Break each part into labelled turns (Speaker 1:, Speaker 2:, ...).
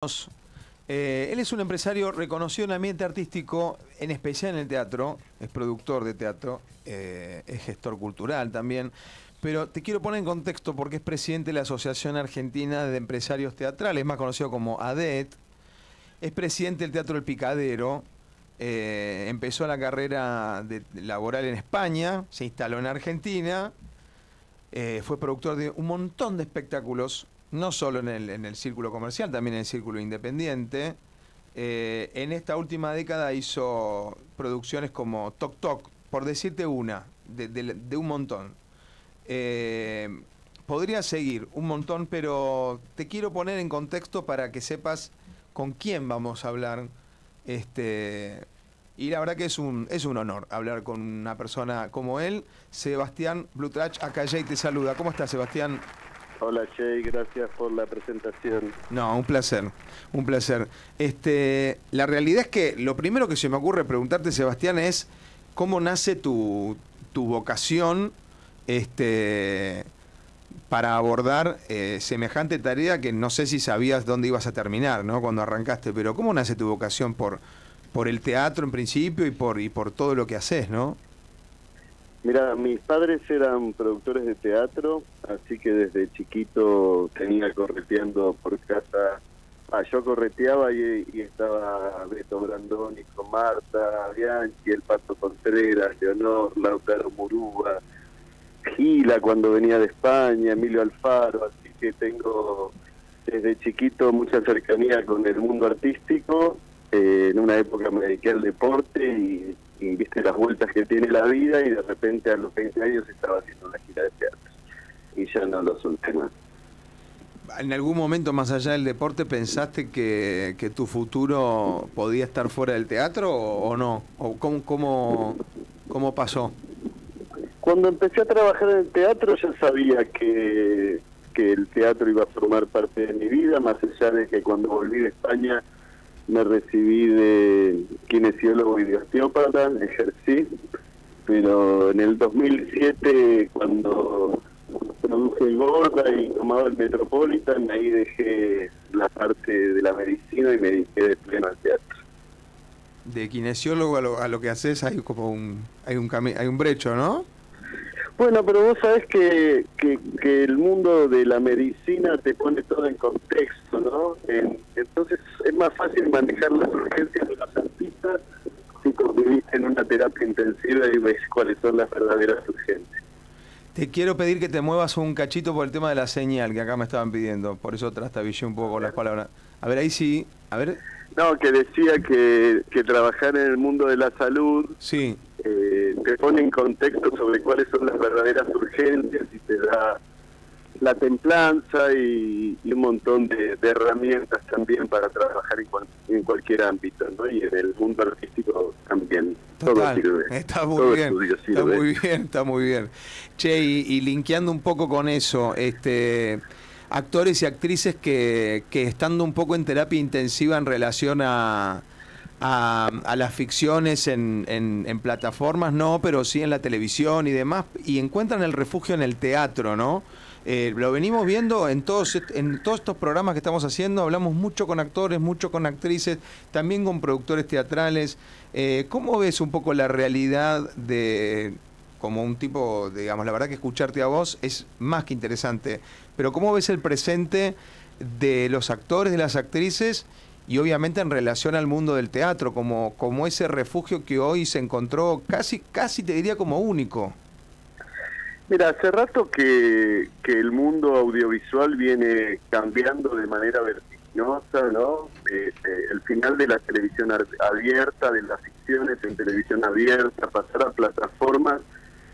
Speaker 1: Él es un empresario reconocido en el ambiente artístico, en especial en el teatro, es productor de teatro, es gestor cultural también, pero te quiero poner en contexto porque es presidente de la Asociación Argentina de Empresarios Teatrales, más conocido como ADET, es presidente del Teatro El Picadero, empezó la carrera laboral en España, se instaló en Argentina, fue productor de un montón de espectáculos, no solo en el círculo comercial, también en el círculo independiente. En esta última década hizo producciones como Toc Toc, por decirte una, de un montón. Podría seguir un montón, pero te quiero poner en contexto para que sepas con quién vamos a hablar. Y la verdad que es un honor hablar con una persona como él. Sebastián Blutrach, acá Jay te saluda. ¿Cómo estás, Sebastián?
Speaker 2: Hola Jay, gracias por la presentación.
Speaker 1: No, un placer, un placer. La realidad es que lo primero que se me ocurre preguntarte, Sebastián, es cómo nace tu vocación para abordar semejante tarea que no sé si sabías dónde ibas a terminar, ¿no? Cuando arrancaste, pero ¿cómo nace tu vocación por el teatro en principio y por todo lo que haces, ¿no?
Speaker 2: Mira, mis padres eran productores de teatro, así que desde chiquito tenía correteando por casa. Yo correteaba y estaba Beto Brandoni con Marta, Bianchi, el Pato Contreras, Leonor, Lautaro Murúa, Gila cuando venía de España, Emilio Alfaro, así que tengo desde chiquito mucha cercanía con el mundo artístico. En una época me dediqué al deporte y viste las vueltas que tiene la vida, y de repente a los 20 años estaba haciendo una gira de teatro y ya no lo solté más.
Speaker 1: ¿En algún momento, más allá del deporte, pensaste que tu futuro podía estar fuera del teatro o no? ¿O cómo pasó?
Speaker 2: Cuando empecé a trabajar en el teatro ya sabía que el teatro iba a formar parte de mi vida, más allá de que cuando volví de España me recibí de kinesiólogo y de osteópata, ejercí, pero en el 2007, cuando produje Gorda y tomaba el Metropolitan, ahí dejé la parte de la medicina y me dediqué de pleno al teatro.
Speaker 1: De kinesiólogo a lo que haces hay como hay un brecho, ¿no?
Speaker 2: Bueno, pero vos sabés que el mundo de la medicina te pone todo en contexto, ¿no? Entonces es más fácil manejar las urgencias de los artistas si conviviste en una terapia intensiva y ves cuáles son las verdaderas urgencias.
Speaker 1: Te quiero pedir que te muevas un cachito por el tema de la señal que acá me estaban pidiendo, por eso trastabillé un poco con las palabras. A ver, ahí sí, a ver.
Speaker 2: No, que decía que trabajar en el mundo de la salud
Speaker 1: sí.
Speaker 2: Te pone en contexto sobre cuáles son las verdaderas urgencias y te da la templanza y un montón de herramientas también para trabajar en cualquier ámbito, ¿no? Y en el mundo artístico también.
Speaker 1: Total,
Speaker 2: todo sirve.
Speaker 1: Está muy
Speaker 2: todo
Speaker 1: bien, está muy bien, está muy bien. Che, y linkeando un poco con eso, actores y actrices que estando un poco en terapia intensiva en relación a las ficciones en plataformas, no, pero sí en la televisión y demás, y encuentran el refugio en el teatro, ¿no? Lo venimos viendo en todos estos programas que estamos haciendo, hablamos mucho con actores, mucho con actrices, también con productores teatrales. ¿Cómo ves un poco la realidad como un tipo, digamos, la verdad que escucharte a vos es más que interesante, pero cómo ves el presente de los actores, de las actrices, y obviamente en relación al mundo del teatro, como ese refugio que hoy se encontró casi te diría como único?
Speaker 2: Mira, hace rato que el mundo audiovisual viene cambiando de manera vertiginosa, ¿no? El final de la televisión abierta, de las ficciones en televisión abierta, pasar a plataformas,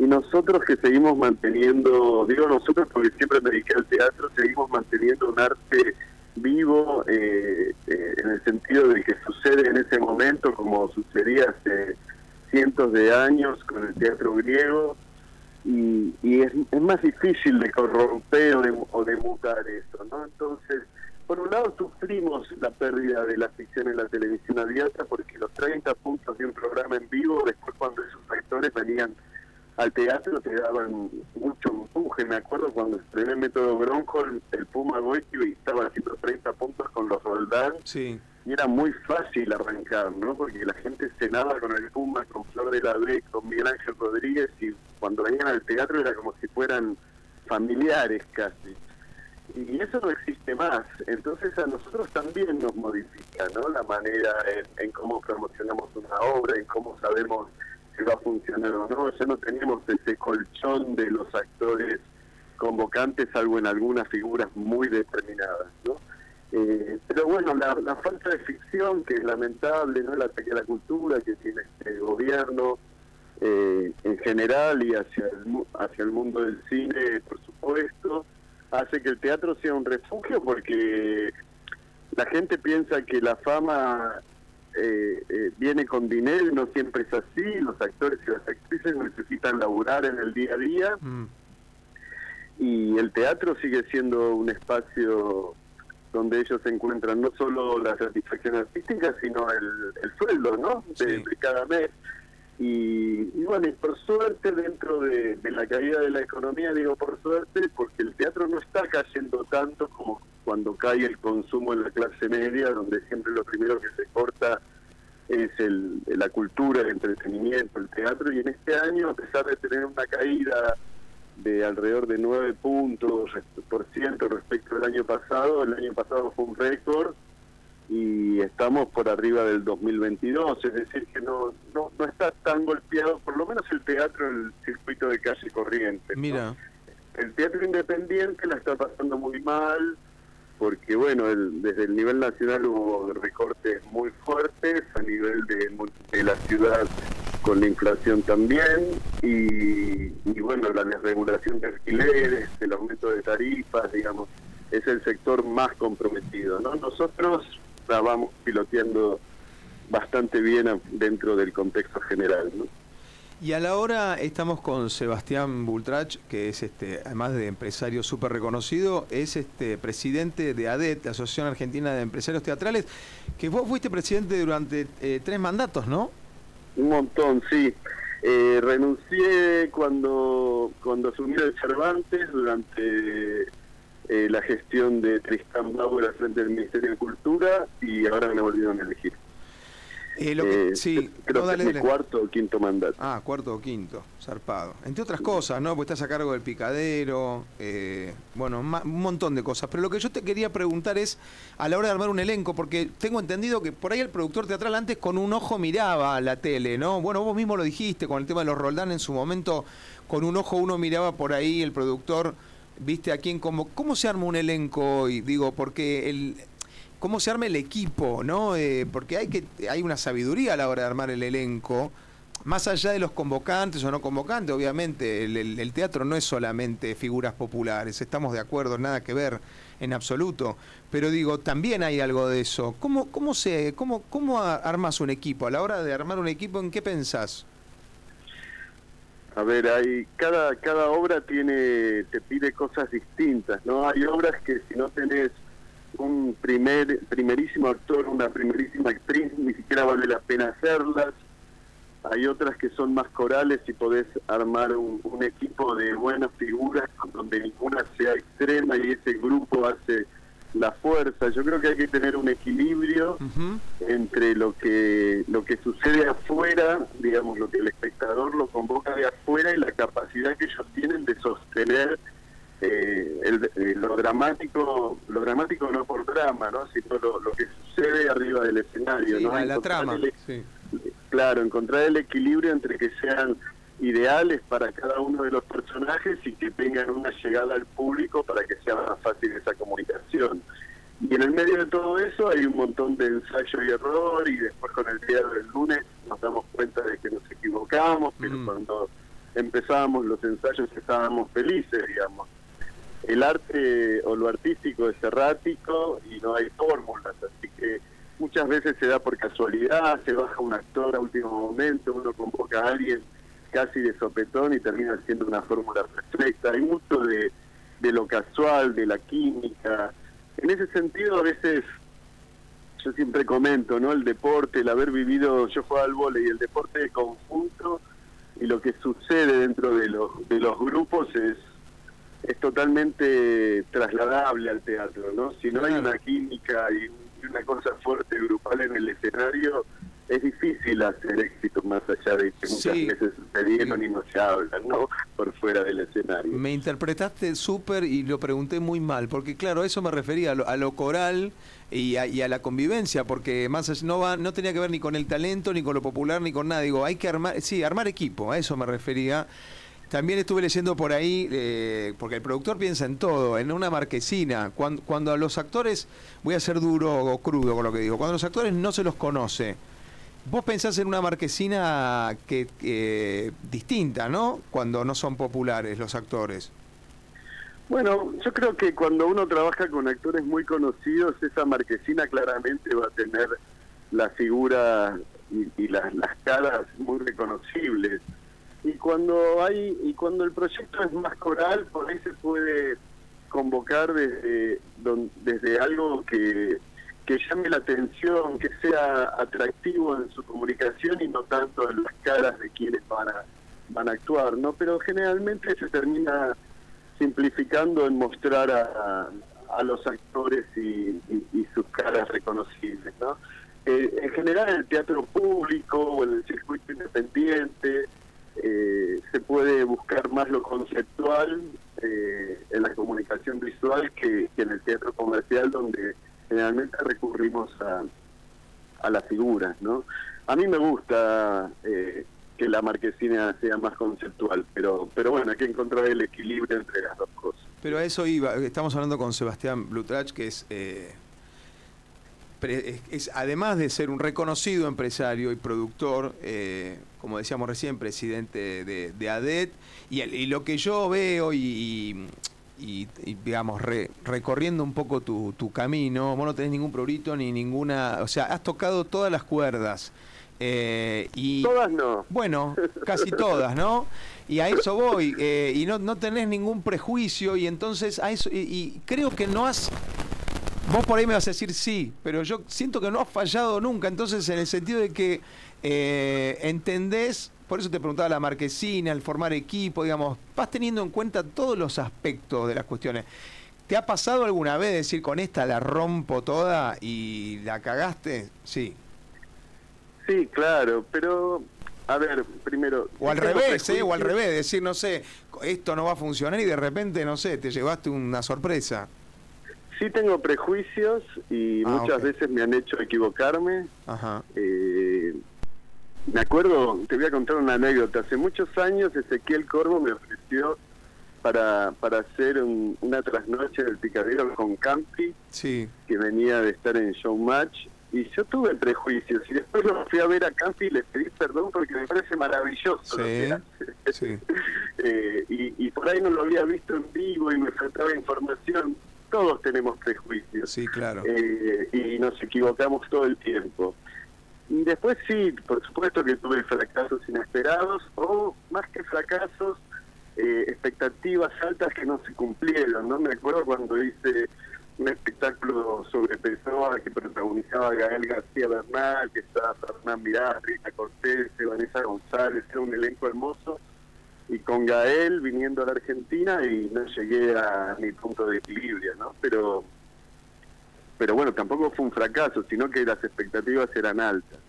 Speaker 2: y nosotros que seguimos manteniendo, digo nosotros porque siempre me dediqué al teatro, seguimos manteniendo un arte vivo en el sentido de que sucede en ese momento como sucedía hace cientos de años con el teatro griego, y es más difícil de corromper o de mutar eso, ¿no? Entonces, por un lado sufrimos la pérdida de la ficción en la televisión abierta porque los 30 puntos de un programa en vivo, después cuando esos actores venían al teatro te daban mucho empuje. Me acuerdo cuando estrené el Método Bronco, el Puma Goiti estaba haciendo 30 puntos con los Roldán,
Speaker 1: Sí.
Speaker 2: y era muy fácil arrancar, ¿no? Porque la gente cenaba con el Puma, con Flor de la B, con Miguel Ángel Rodríguez, y cuando venían al teatro era como si fueran familiares casi. Y eso no existe más. Entonces a nosotros también nos modifica, ¿no? La manera en cómo promocionamos una obra, en cómo sabemos si va a funcionar o no. Ya no tenemos ese colchón de los actores convocantes, salvo en algunas figuras muy determinadas, ¿no? Pero bueno, la falta de ficción, que es lamentable, ¿no? El ataque a la cultura que tiene este gobierno en general y hacia el mundo del cine, por supuesto, hace que el teatro sea un refugio, porque la gente piensa que la fama viene con dinero, y no siempre es así. Los actores y las actrices necesitan laburar en el día a día, y el teatro sigue siendo un espacio donde ellos encuentran no solo la satisfacción artística, sino el sueldo, ¿no? De cada mes. Y bueno, y por suerte, dentro de la caída de la economía, digo por suerte, porque el teatro no está cayendo tanto como cuando cae el consumo en la clase media, donde siempre lo primero que se corta es la cultura, el entretenimiento, el teatro. Y en este año, a pesar de tener una caída de alrededor de 9 puntos por ciento respecto al año pasado, el año pasado fue un récord, y estamos por arriba del 2022, es decir que no está tan golpeado, por lo menos el teatro, el circuito de calle corriente, ¿no?
Speaker 1: Mira.
Speaker 2: El teatro independiente la está pasando muy mal, porque bueno, desde el nivel nacional hubo recortes muy fuertes, a nivel de la ciudad con la inflación también, y bueno, la desregulación de alquileres, el aumento de tarifas, digamos, es el sector más comprometido, ¿no? Nosotros la vamos piloteando bastante bien dentro del contexto general, ¿no?
Speaker 1: Y a la hora estamos con Sebastián Bultrach, que es además de empresario súper reconocido, es presidente de ADET, la Asociación Argentina de Empresarios Teatrales, que vos fuiste presidente durante 3 mandatos, ¿no?
Speaker 2: Un montón, sí. Renuncié cuando asumí el Cervantes durante la gestión de Tristán Bauer al frente del Ministerio de Cultura, y ahora me volvieron a elegir.
Speaker 1: Sí,
Speaker 2: creo
Speaker 1: no,
Speaker 2: que
Speaker 1: dale,
Speaker 2: es mi
Speaker 1: dale.
Speaker 2: cuarto o quinto mandato.
Speaker 1: Ah, cuarto o quinto, zarpado. Entre otras cosas, ¿no? Porque estás a cargo del Picadero, bueno, un montón de cosas. Pero lo que yo te quería preguntar es, a la hora de armar un elenco, porque tengo entendido que por ahí el productor teatral antes con un ojo miraba la tele, ¿no? Bueno, vos mismo lo dijiste con el tema de los Roldán, en su momento, con un ojo uno miraba por ahí, el productor, viste a quién, ¿cómo se arma un elenco hoy? Digo, porque cómo se arma el equipo, ¿no? Porque hay una sabiduría a la hora de armar el elenco, más allá de los convocantes o no convocantes. Obviamente el teatro no es solamente figuras populares, estamos de acuerdo, nada que ver en absoluto, pero digo, también hay algo de eso. ¿Cómo armas un equipo? A la hora de armar un equipo, ¿en qué pensás?
Speaker 2: A ver, cada obra te pide cosas distintas, ¿no? Hay obras que si no tenés un primerísimo actor, una primerísima actriz, ni siquiera vale la pena hacerlas. Hay otras que son más corales y podés armar un equipo de buenas figuras donde ninguna sea extrema y ese grupo hace la fuerza. Yo creo que hay que tener un equilibrio entre lo que sucede afuera, digamos, lo que el espectador lo convoca de afuera, y la capacidad que ellos tienen de sostener lo dramático no por drama, ¿no? Sino lo que sucede arriba del escenario,
Speaker 1: sí,
Speaker 2: ¿no?
Speaker 1: la trama. Sí.
Speaker 2: Claro, encontrar el equilibrio entre que sean ideales para cada uno de los personajes y que tengan una llegada al público para que sea más fácil esa comunicación. Y en el medio de todo eso hay un montón de ensayo y error, y después con el diario del lunes nos damos cuenta de que nos equivocamos, pero cuando empezábamos los ensayos estábamos felices, digamos. El arte o lo artístico es errático y no hay fórmulas, así que muchas veces se da por casualidad, se baja un actor a último momento, uno convoca a alguien casi de sopetón y termina siendo una fórmula perfecta. Hay mucho de lo casual, de la química. En ese sentido, a veces, yo siempre comento, ¿no? El deporte, el haber vivido, yo jugaba al vóley, y el deporte de conjunto lo que sucede dentro de los grupos es totalmente trasladable al teatro, ¿no? Si no hay una química y una cosa fuerte grupal en el escenario, es difícil hacer éxito más allá de que muchas veces sucedieron y no se hablan, ¿no? Por fuera del escenario.
Speaker 1: Me interpretaste súper y lo pregunté muy mal, porque claro, a eso me refería, a lo coral y a la convivencia, porque más allá, no tenía que ver ni con el talento, ni con lo popular, ni con nada. Digo, hay que armar equipo, a eso me refería. También estuve leyendo por ahí, porque el productor piensa en todo, en una marquesina. Cuando a los actores, voy a ser duro o crudo con lo que digo, cuando a los actores no se los conoce, vos pensás en una marquesina que distinta, ¿no? Cuando no son populares los actores.
Speaker 2: Bueno, yo creo que cuando uno trabaja con actores muy conocidos, esa marquesina claramente va a tener la figura y las caras muy reconocibles. Y cuando el proyecto es más coral, por ahí se puede convocar desde algo que llame la atención, que sea atractivo en su comunicación y no tanto en las caras de quienes van a actuar, ¿no? Pero generalmente se termina simplificando en mostrar a los actores y sus caras reconocibles, ¿no? En general en el teatro público o en el circuito independiente se puede buscar más lo conceptual en la comunicación visual que en el teatro comercial, donde generalmente recurrimos a las figuras, ¿no? A mí me gusta que la marquesina sea más conceptual, pero bueno, hay que encontrar el equilibrio entre las dos cosas.
Speaker 1: Pero a eso iba, estamos hablando con Sebastián Blutrach, que es además de ser un reconocido empresario y productor, como decíamos recién, presidente de ADET, y lo que yo veo y digamos, recorriendo un poco tu camino, vos no tenés ningún prurito ni ninguna, o sea, has tocado todas las cuerdas.
Speaker 2: Todas no.
Speaker 1: Bueno, casi todas, ¿no? Y a eso voy, y no tenés ningún prejuicio, y entonces a eso, y creo que no has... Vos por ahí me vas a decir sí, pero yo siento que no has fallado nunca, entonces en el sentido de que entendés, por eso te preguntaba la marquesina, el formar equipo, digamos, vas teniendo en cuenta todos los aspectos de las cuestiones. ¿Te ha pasado alguna vez decir con esta la rompo toda y la cagaste? Sí.
Speaker 2: Sí, claro, pero a ver, primero...
Speaker 1: O al revés, o al revés, decir, no sé, esto no va a funcionar y de repente, no sé, te llevaste una sorpresa.
Speaker 2: Sí tengo prejuicios y muchas veces me han hecho equivocarme.
Speaker 1: Ajá.
Speaker 2: Me acuerdo, te voy a contar una anécdota. Hace muchos años Ezequiel Corvo me ofreció para hacer una trasnoche del Picadero con Campi,
Speaker 1: sí,
Speaker 2: que venía de estar en Showmatch, y yo tuve prejuicios. Y después lo fui a ver a Campi y le pedí perdón porque me parece maravilloso lo que hace.
Speaker 1: Sí.
Speaker 2: Y por ahí no lo había visto en vivo y me faltaba información. Todos tenemos prejuicios.
Speaker 1: Sí, claro.
Speaker 2: Y nos equivocamos todo el tiempo. Y después sí, por supuesto que tuve fracasos inesperados, o más que fracasos, expectativas altas que no se cumplieron, ¿no? Me acuerdo cuando hice un espectáculo sobre Pessoa que protagonizaba Gael García Bernal, que estaba Fernán Mirás, Rita Cortés, Vanessa González, era un elenco hermoso, y con Gael viniendo a la Argentina y no llegué a mi punto de equilibrio, ¿no? Pero bueno, tampoco fue un fracaso, sino que las expectativas eran altas.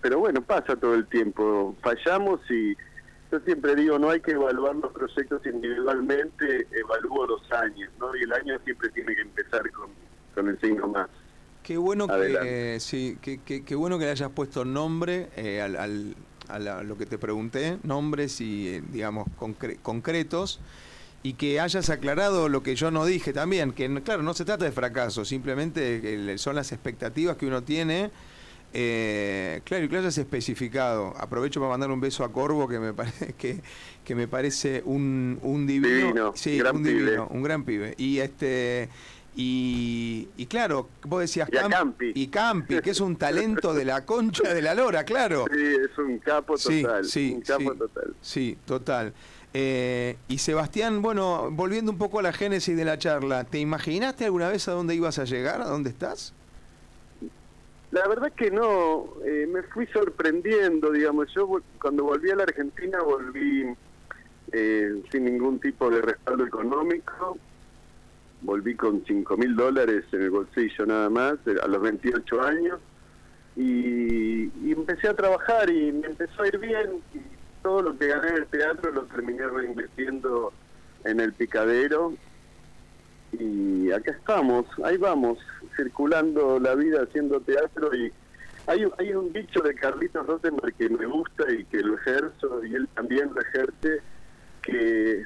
Speaker 2: Pero bueno, pasa todo el tiempo, fallamos y yo siempre digo, no hay que evaluar los proyectos individualmente, evalúo los años, ¿no? Y el año siempre tiene que empezar con el signo más.
Speaker 1: Qué bueno qué bueno que le hayas puesto nombre a lo que te pregunté, nombres y digamos concretos, y que hayas aclarado lo que yo no dije también, que claro, no se trata de fracaso, simplemente son las expectativas que uno tiene. Claro, y que lo hayas especificado. Aprovecho para mandar un beso a Corvo, que me parece que me parece un divino, sí,
Speaker 2: gran pibe.
Speaker 1: Un gran pibe. Y claro, vos decías Campi, que es un talento de la concha de la lora, claro.
Speaker 2: Sí, es un capo total. Total.
Speaker 1: Sí, total. Y Sebastián, bueno, volviendo un poco a la génesis de la charla, ¿te imaginaste alguna vez a dónde ibas a llegar, a dónde estás?
Speaker 2: La verdad que no, me fui sorprendiendo, digamos. Yo cuando volví a la Argentina volví sin ningún tipo de respaldo económico, volví con $5.000 en el bolsillo nada más, a los 28 años, y empecé a trabajar y me empezó a ir bien, y todo lo que gané en el teatro lo terminé reinvirtiendo en el Picadero, y acá estamos, ahí vamos, circulando la vida haciendo teatro. Y hay un dicho de Carlitos Rottenberg que me gusta y que lo ejerzo, y él también lo ejerce, que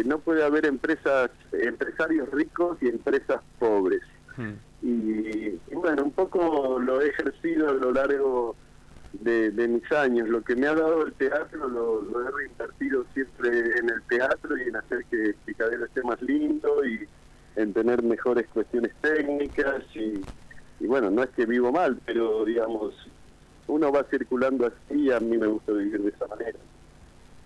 Speaker 2: no puede haber empresarios ricos y empresas pobres. Y bueno, un poco lo he ejercido a lo largo de mis años. Lo que me ha dado el teatro lo he reinvertido siempre en el teatro y en hacer que el Picadero esté más lindo y en tener mejores cuestiones técnicas. Y bueno, no es que vivo mal, pero digamos, uno va circulando así, y a mí me gusta vivir de esa manera.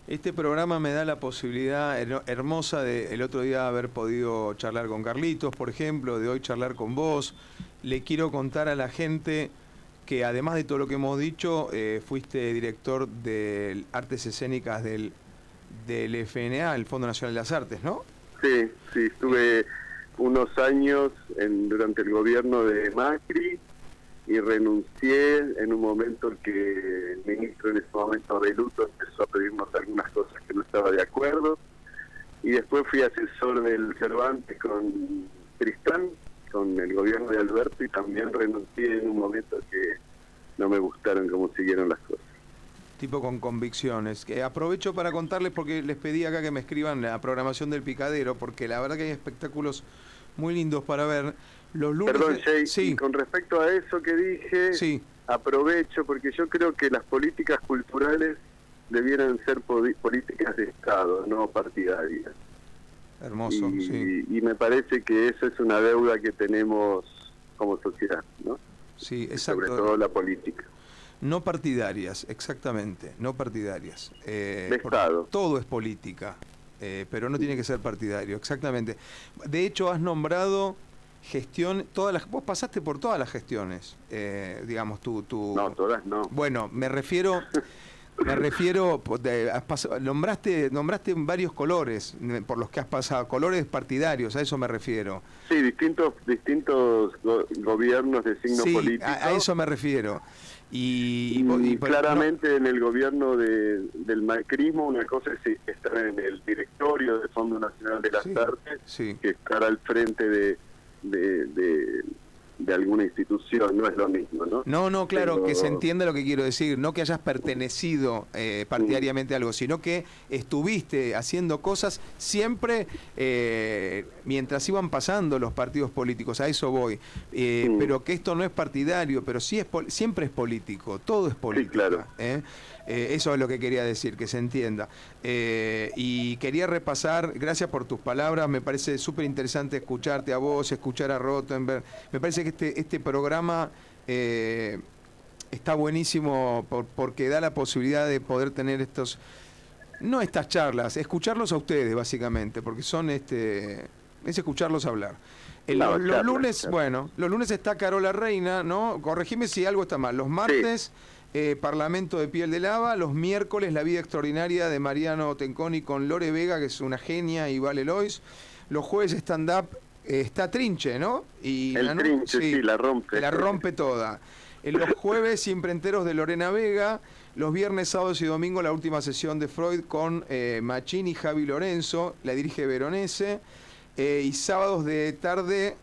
Speaker 1: Este programa me da la posibilidad hermosa de el otro día haber podido charlar con Carlitos, por ejemplo, de hoy charlar con vos. Le quiero contar a la gente que además de todo lo que hemos dicho, fuiste director de Artes Escénicas del FNA, el Fondo Nacional de las Artes, ¿no? Sí,
Speaker 2: estuve unos años durante el gobierno de Macri, y renuncié en un momento que el ministro en ese momento de luto empezó a pedirnos algunas cosas que no estaba de acuerdo, y después fui asesor del Cervantes con Tristán, con el gobierno de Alberto, y también renuncié en un momento que no me gustaron cómo siguieron las cosas.
Speaker 1: Tipo con convicciones. Que aprovecho para contarles, porque les pedí acá que me escriban la programación del Picadero, porque la verdad que hay espectáculos muy lindos para ver. Los lunes.
Speaker 2: Perdón, Jay,
Speaker 1: sí.
Speaker 2: Con respecto a eso que dije,
Speaker 1: sí,
Speaker 2: aprovecho porque yo creo que las políticas culturales debieran ser políticas de Estado, no partidarias.
Speaker 1: Hermoso,
Speaker 2: y me parece que esa es una deuda que tenemos como sociedad, ¿no?
Speaker 1: Sí, exacto.
Speaker 2: Sobre todo la política.
Speaker 1: No partidarias, exactamente, no partidarias.
Speaker 2: De Estado.
Speaker 1: Todo es política, pero no tiene que ser partidario, exactamente. De hecho, has nombrado gestión, vos pasaste por todas las gestiones, digamos,
Speaker 2: No, todas no.
Speaker 1: Bueno, me refiero, nombraste varios colores por los que has pasado, colores partidarios, a eso me refiero.
Speaker 2: Sí, distintos gobiernos de signo político.
Speaker 1: A eso me refiero. Y
Speaker 2: claramente en el gobierno del macrismo, una cosa es estar en el directorio del Fondo Nacional de las Artes, que estar al frente de alguna institución, no es lo mismo, ¿no?
Speaker 1: No, claro, que se entienda lo que quiero decir, no que hayas pertenecido partidariamente a algo, sino que estuviste haciendo cosas siempre mientras iban pasando los partidos políticos, a eso voy, pero que esto no es partidario, pero sí siempre es político, todo es político.
Speaker 2: Sí, claro.
Speaker 1: Eso es lo que quería decir, que se entienda. Y quería repasar, gracias por tus palabras, me parece súper interesante escucharte a vos, escuchar a Rottenberg. Me parece que este programa está buenísimo porque da la posibilidad de poder tener no estas charlas, escucharlos a ustedes básicamente, porque es escucharlos hablar. Los lunes, bueno, los lunes está Carola Reina, ¿no? Corregime si algo está mal. Los martes... Sí. Parlamento de Piel de Lava, los miércoles La Vida Extraordinaria de Mariano Tenconi con Lore Vega, que es una genia, y Vale Lois. Los jueves stand-up está Trinche, ¿no? Y
Speaker 2: Trinche, sí, la rompe.
Speaker 1: La rompe toda. Los jueves Siempre Enteros de Lorena Vega, los viernes, sábados y domingos la última sesión de Freud con Machín y Javi Lorenzo, la dirige Veronese, y sábados de tarde,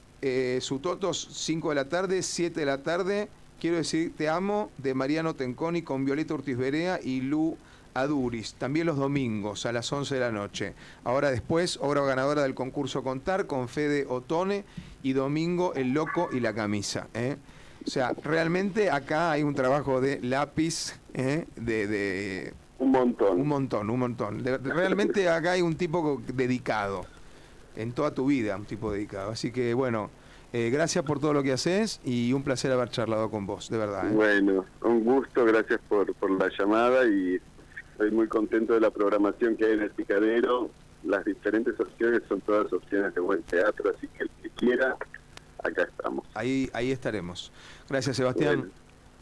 Speaker 1: Sutotos 5 de la tarde, 7 de la tarde, Quiero decir Te Amo, de Mariano Tenconi con Violeta Ortiz Berea y Lu Aduris. También los domingos a las 11 de la noche. Ahora después, obra ganadora del concurso Contar con Fede Otone, y domingo El Loco y la Camisa. O sea, realmente acá hay un trabajo de lápiz,
Speaker 2: un montón.
Speaker 1: Un montón. Realmente acá hay un tipo dedicado. En toda tu vida, un tipo dedicado. Así que, bueno... gracias por todo lo que haces y un placer haber charlado con vos, de verdad.
Speaker 2: Bueno, un gusto, gracias por la llamada, y estoy muy contento de la programación que hay en el Picadero. Las diferentes opciones son todas opciones de buen teatro, así que el que quiera acá estamos.
Speaker 1: Ahí estaremos. Gracias, Sebastián.
Speaker 2: Bueno,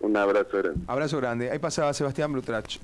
Speaker 2: un abrazo grande.
Speaker 1: Abrazo grande. Ahí pasaba Sebastián Brutrach.